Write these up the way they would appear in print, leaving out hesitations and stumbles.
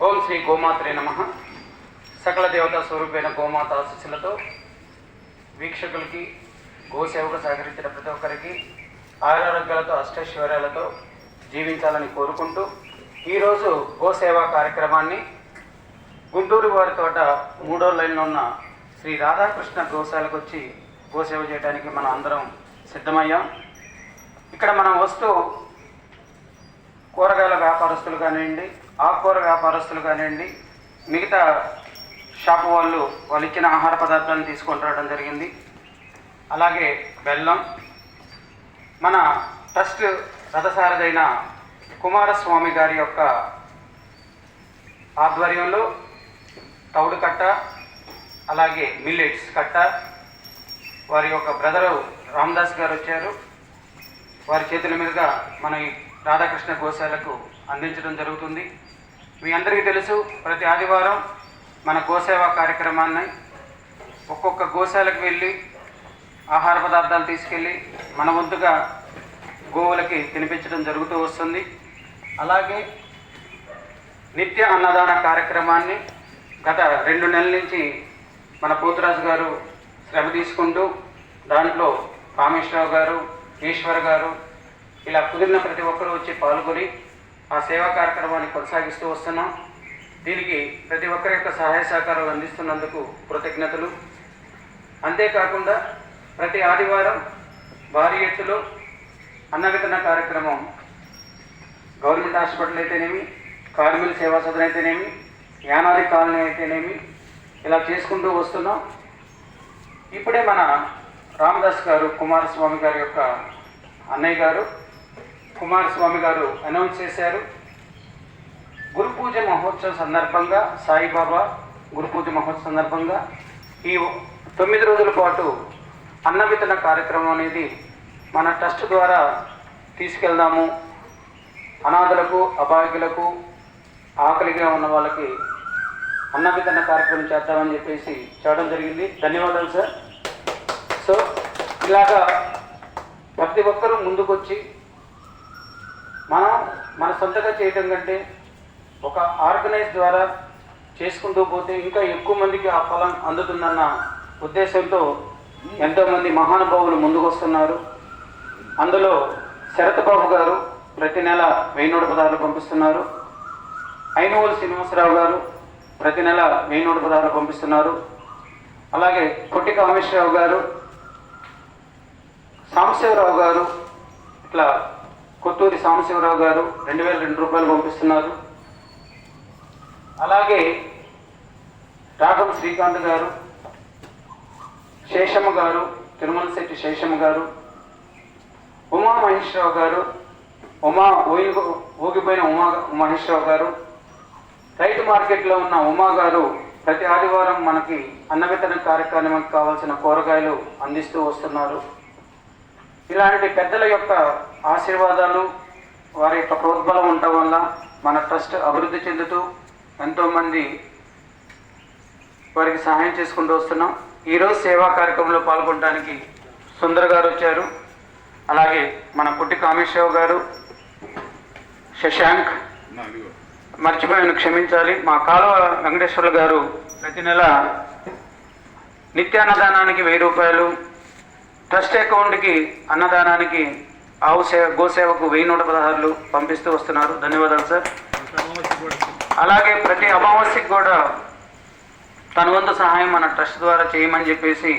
ఓం శ్రీ గోమాత్రే నమః. సకల దేవతా స్వరూపైన గోమాత ఆశీస్సులతో వీక్షకులకి, గోసేవకు సహకరించిన ప్రతి ఒక్కరికి ఆరోగ్యాలతో అష్టైశ్వర్యాలతో జీవించాలని కోరుకుంటూ ఈరోజు గోసేవా కార్యక్రమాన్ని గుంటూరు వారి తోట 3వ లైన్లో ఉన్న శ్రీ రాధాకృష్ణ గోశాలకు వచ్చి గోసేవ చేయడానికి మనం అందరం సిద్ధమయ్యాం. ఇక్కడ మనం వస్తూ కూరగాయల వ్యాపారస్తులు కానివ్వండి, ఆకుకూర వ్యాపారస్తులు కానివ్వండి, మిగతా షాపు వాళ్ళు ఇచ్చిన ఆహార పదార్థాలను తీసుకొని రావడం జరిగింది. అలాగే బెల్లం, మన ట్రస్ట్ రథసారథైన కుమారస్వామి గారి యొక్క ఆధ్వర్యంలో తౌడు కట్ట, అలాగే మిల్లెట్స్ కట్ట, వారి యొక్క బ్రదరు రామదాస్ గారు వచ్చారు. వారి చేతుల మీదుగా మన ఈ రాధాకృష్ణ గోశాలకు అందించడం జరుగుతుంది. మీ అందరికీ తెలుసు, ప్రతి ఆదివారం మన గోసేవా కార్యక్రమాన్ని ఒక్కొక్క గోశాలకు వెళ్ళి ఆహార పదార్థాలు తీసుకెళ్ళి మన వంతుగా గోవులకి తినిపించడం జరుగుతూ వస్తుంది. అలాగే నిత్య అన్నదాన కార్యక్రమాన్ని గత 2 నెలల నుంచి మన పోతురాజు గారు శ్రమ తీసుకుంటూ దాంట్లో రామేశ్వరరావు గారు, ఈశ్వర్ గారు ఇలా కుదిరిన ప్రతి ఒక్కరూ వచ్చి పాల్గొని ఆ సేవా కార్యక్రమాన్ని కొనసాగిస్తూ వస్తున్నాం. దీనికి ప్రతి ఒక్కరి యొక్క సహాయ సహకారాలు అందిస్తున్నందుకు కృతజ్ఞతలు. అంతేకాకుండా ప్రతి ఆదివారం భారీ ఎత్తులో అన్నవితరణ కార్యక్రమం గవర్నమెంట్ హాస్పిటల్ అయితేనేమి, కార్మిక సేవా సదన్ అయితేనేమి, యానాది కాలనీ అయితేనేమి ఇలా చేసుకుంటూ వస్తున్నాం. ఇప్పుడే మన రామదాస్ గారు, కుమారస్వామి గారి యొక్క అన్నయ్య గారు కుమారస్వామి గారు అనౌన్స్ చేశారు. గురు పూజ మహోత్సవం సందర్భంగా, సాయిబాబా గురు పూజ మహోత్సవం సందర్భంగా ఈ 9 రోజుల పాటు అన్న వితరణ కార్యక్రమం అనేది మన ట్రస్ట్ ద్వారా తీసుకెళ్దాము. అనాథలకు, అభాగ్యులకు, ఆకలిగా ఉన్న వాళ్ళకి అన్న వితరణ కార్యక్రమం చేద్దామని చెప్పేసి చేయడం జరిగింది. ధన్యవాదాలు సార్. సో ఇలాగా ప్రతి ఒక్కరూ ముందుకొచ్చి మనం మన సొంతగా చేయటం కంటే ఒక ఆర్గనైజ్ ద్వారా చేసుకుంటూ పోతే ఇంకా ఎక్కువ మందికి ఆ ఫలం అందుతుందన్న ఉద్దేశంతో ఎంతోమంది మహానుభావులు ముందుకు వస్తున్నారు. అందులో శరత్ బాబు గారు ప్రతి నెల 1000 పదాలు పంపిస్తున్నారు. ఐనవోలు శ్రీనివాసరావు గారు ప్రతి నెల 1000 పదాలు పంపిస్తున్నారు. అలాగే కొట్టి కామేశ్వరరావు గారు, సాంబశివరావు గారు, ఇట్లా కొత్తూరి సాంబశివరావు గారు 2002 రూపాయలు పంపిస్తున్నారు. అలాగే రాఘం శ్రీకాంత్ గారు, శేషమ్మ గారు, తిరుమల శెట్టి శేషమ్మ గారు, ఉమా మహేశ్వరరావు గారు, ఊగిపోయిన ఉమా మహేశ్వరరావు గారు, రైతు మార్కెట్లో ఉన్న ఉమా గారు ప్రతి ఆదివారం మనకి అన్న వితరణ కార్యక్రమానికి కావాల్సిన కూరగాయలు అందిస్తూ వస్తున్నారు. ఇలాంటి పెద్దల యొక్క ఆశీర్వాదాలు, వారి యొక్క ప్రోద్బలం ఉండటం వల్ల మన ట్రస్ట్ అభివృద్ధి చెందుతూ ఎంతోమంది వారికి సహాయం చేసుకుంటూ వస్తున్నాం. ఈరోజు సేవా కార్యక్రమంలో పాల్గొనడానికి సుందర్ గారు వచ్చారు. అలాగే మన పుట్టి కామేశ్వరరావు గారు, శశాంక్, మర్చిపోయాను క్షమించాలి, మా కాలువ వెంకటేశ్వర్లు గారు ప్రతి నెల నిత్యాన్నదానానికి 1000 రూపాయలు, ట్రస్ట్ అకౌంట్కి అన్నదానానికి గోసేవకు 1116 పంపిస్తూ వస్తున్నారు. ధన్యవాదాలు సార్. అలాగే ప్రతి అమావాస్యకి కూడా తన వంతు సహాయం మన ట్రస్ట్ ద్వారా చేయమని చెప్పేసి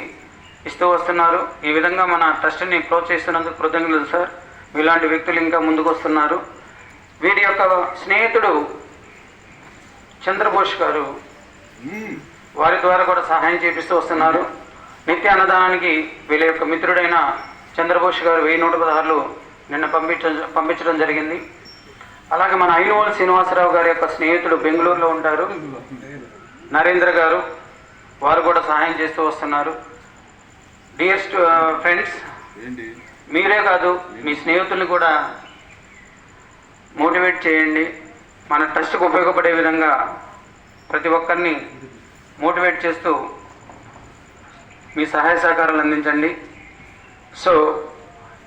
ఇస్తూ వస్తున్నారు. ఈ విధంగా మన ట్రస్ట్ని ప్రోత్సహిస్తున్నందుకు కృతజ్ఞతలు సార్. ఇలాంటి వ్యక్తులు ఇంకా ముందుకు వస్తున్నారు. వీరి యొక్క స్నేహితుడు చంద్రబోస్ గారు వారి ద్వారా కూడా సహాయం చేపిస్తూ వస్తున్నారు. నిత్య అన్నదానానికి వీళ్ళ యొక్క మిత్రుడైన చంద్రబోస్ గారు 1116 నిన్న పంపించడం జరిగింది. అలాగే మన ఐనవోలు శ్రీనివాసరావు గారి యొక్క స్నేహితుడు బెంగళూరులో ఉంటారు, నరేంద్ర గారు, వారు కూడా సహాయం చేస్తూ వస్తున్నారు. డియర్ ఫ్రెండ్స్, మీరే కాదు మీ స్నేహితుల్ని కూడా మోటివేట్ చేయండి. మన ట్రస్ట్కు ఉపయోగపడే విధంగా ప్రతి ఒక్కరిని మోటివేట్ చేస్తూ మీ సహాయ సహకారాలు అందించండి. సో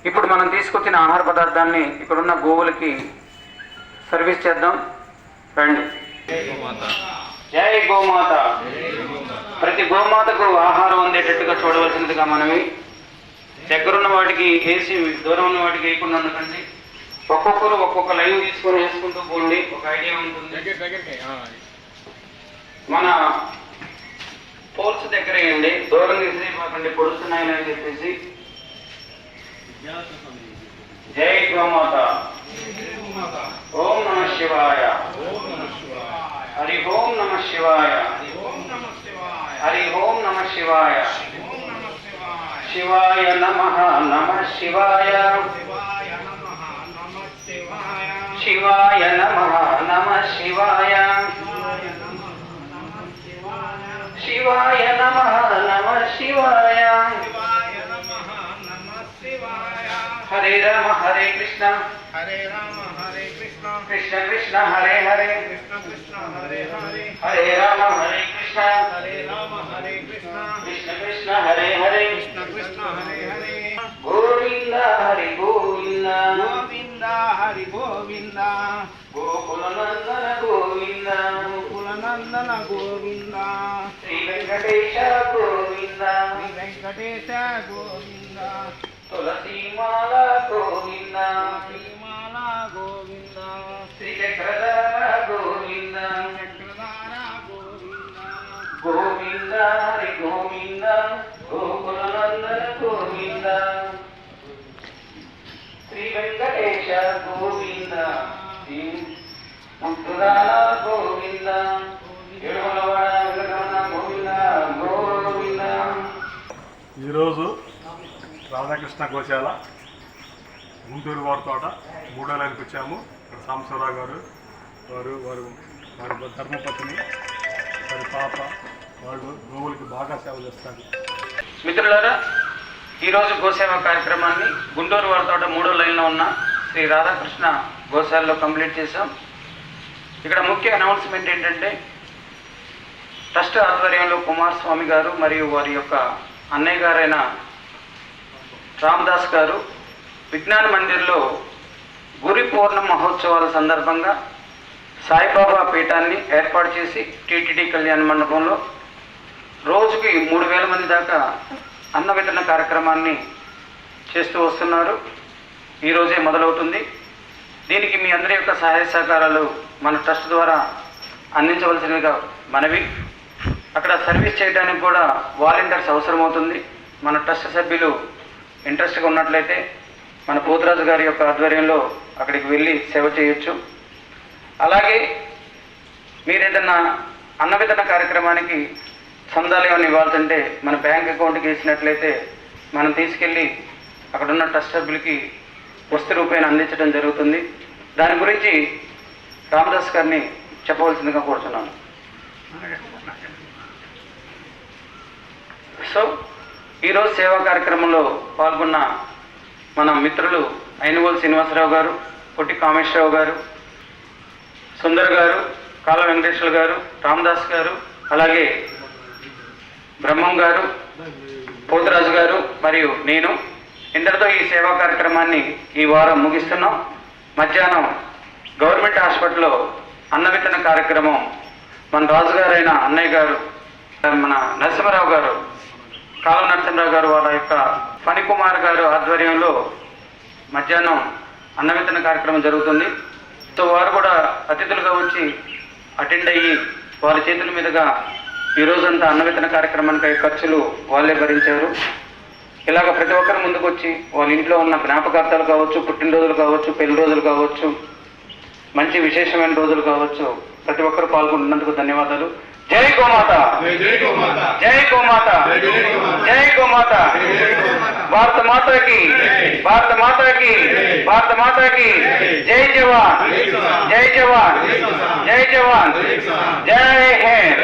ఇప్పుడు మనం తీసుకొచ్చిన ఆహార పదార్థాన్ని ఇక్కడున్న గోవులకి సర్వీస్ చేద్దాం రండి. జై గోమాత. ప్రతి గోమాతకు ఆహారం అందేటట్టుగా చూడవలసినదిగా మనవి. దగ్గరున్న వాటికి వేసి దూరం ఉన్న వాటికి వేయకుండా ఉండకండి. ఒక్కొక్కరు ఒక్కొక్క లైవ్ తీసుకొని వేసుకుంటూ పోండి, ఒక ఐడియా ఉంటుంది. మన పోల్స్ దగ్గర వేయండి, దూరం తీసిపోకండి, పొడుస్తున్నాయని అని చెప్పేసి. జై గోమాత. ఓం నమ శివాయ. హరి ఓం నమ శివాయ. హరి ఓం నమ శివాయ. శివాయ నమః. నమ శివాయ. శివాయ నమః. నమ శివాయ. శివాయ నమః. నమ శివాయ. హరే రామ హరే కృష్ణ కృష్ణ కృష్ణ హరే హరే హరే రామ హరే కృష్ణ కృష్ణ కృష్ణ హరే హరే గోవింద హరి గోవింద గోవింద హరి గోవింద గోకుల నందన గోవింద గోకుల నందన గోవింద శ్రీ వెంకటేశ గోవింద శ్రీ వెంకటేశ గోవింద తులసీమాల గోవింద శ్రీమాల గోవింద శ్రీ చక్రధర గోవింద చక్రధార గోవింద గోవింద హరి గోవింద గోకుల నందన గోవింద శ్రీ వెంకటేశ గోవింద శ్రీ ముక్తురాల గోవింద ఏడుమలవాడ వెంకటరమణ గోవింద గోవింద. ఈరోజు రాధాకృష్ణ గోశాల గుంటూరు వారి తోట 3వ లైన్కి వచ్చాము. ఇక్కడ సాంబశివరావు గారు వారి ధర్మపత్ని వారి పాప వాళ్ళు గోవులకి బాగా సేవ చేస్తారు. మిత్రులారా, ఈరోజు గోసేవ కార్యక్రమాన్ని గుంటూరు వారి తోట 3వ లైన్లో ఉన్న శ్రీ రాధాకృష్ణ గోశాలలో కంప్లీట్ చేశాం. ఇక్కడ ముఖ్య అనౌన్స్మెంట్ ఏంటంటే, ట్రస్ట్ ఆధ్వర్యంలో కుమారస్వామి గారు మరియు వారి యొక్క అన్నయ్య గారైన రామదాస్ గారు విజ్ఞాన మందిర్లో గురి పూర్ణ మహోత్సవాల సందర్భంగా సాయిబాబా పీఠాన్ని ఏర్పాటు చేసి టీటీడీ కళ్యాణ మండపంలో రోజుకి 3000 మంది దాకా అన్న వితరణ కార్యక్రమాన్ని చేస్తూ వస్తున్నారు. ఈరోజే మొదలవుతుంది. దీనికి మీ అందరి యొక్క సహాయ సహకారాలు మన ట్రస్ట్ ద్వారా అందించవలసినదిగా మనవి. అక్కడ సర్వీస్ చేయడానికి కూడా వాలంటీర్స్ అవసరమవుతుంది. మన ట్రస్ట్ సభ్యులు ఇంట్రెస్ట్గా ఉన్నట్లయితే మన పోతురాజు గారి యొక్క ఆధ్వర్యంలో అక్కడికి వెళ్ళి సేవ చేయొచ్చు. అలాగే మీరు ఏదన్నా అన్న వితరణ కార్యక్రమానికి చందాలు ఏమైనా ఇవ్వాల్సింటే మన బ్యాంక్ అకౌంట్కి వేసినట్లయితే మనం తీసుకెళ్ళి అక్కడున్న ట్రస్ట్ సభ్యులకి వస్తు రూపాయలు అందించడం జరుగుతుంది. దాని గురించి రామదాస్ గారిని చెప్పవలసిందిగా కోరుతున్నాను. సో ఈరోజు సేవా కార్యక్రమంలో పాల్గొన్న మన మిత్రులు ఐనుగోలు శ్రీనివాసరావు గారు, కొట్టి కామేశ్వరరావు గారు, సుందర్ గారు, కాళ్ళ వెంకటేశ్వర గారు, రామదాస్ గారు, అలాగే బ్రహ్మం గారు, పోతురాజు గారు మరియు నేను ఇందరితో ఈ సేవా కార్యక్రమాన్ని ఈ వారం ముగిస్తున్నాం. మధ్యాహ్నం గవర్నమెంట్ హాస్పిటల్లో అన్న వితరణ కార్యక్రమం మన రాజుగారైన అన్నయ్య గారు, మన నరసింహరావు గారు, కాలం నరసింహరావు గారు వాళ్ళ యొక్క ఫణికుమార్ గారు ఆధ్వర్యంలో మధ్యాహ్నం అన్న వితరణ కార్యక్రమం జరుగుతుంది. సో వారు కూడా అతిథులుగా వచ్చి అటెండ్ అయ్యి వాళ్ళ చేతుల మీదుగా ఈరోజంతా అన్న వితరణ కార్యక్రమానికి ఖర్చులు వాళ్ళే భరించారు. ఇలాగ ప్రతి ఒక్కరు ముందుకు వచ్చి వాళ్ళ ఇంట్లో ఉన్న జ్ఞాపకార్థాలు కావచ్చు, పుట్టినరోజులు కావచ్చు, పెళ్లి రోజులు కావచ్చు, మంచి విశేషమైన రోజులు కావచ్చు, ప్రతి ఒక్కరు పాల్గొంటున్నందుకు ధన్యవాదాలు. జై గోమాత. జై గోమాత. జై గోమాత. భారత మాతకి, భారత మాతకి, భారత మాతకి. జై జవాన్, జై జవాన్, జై జవాన్, జై హింద్.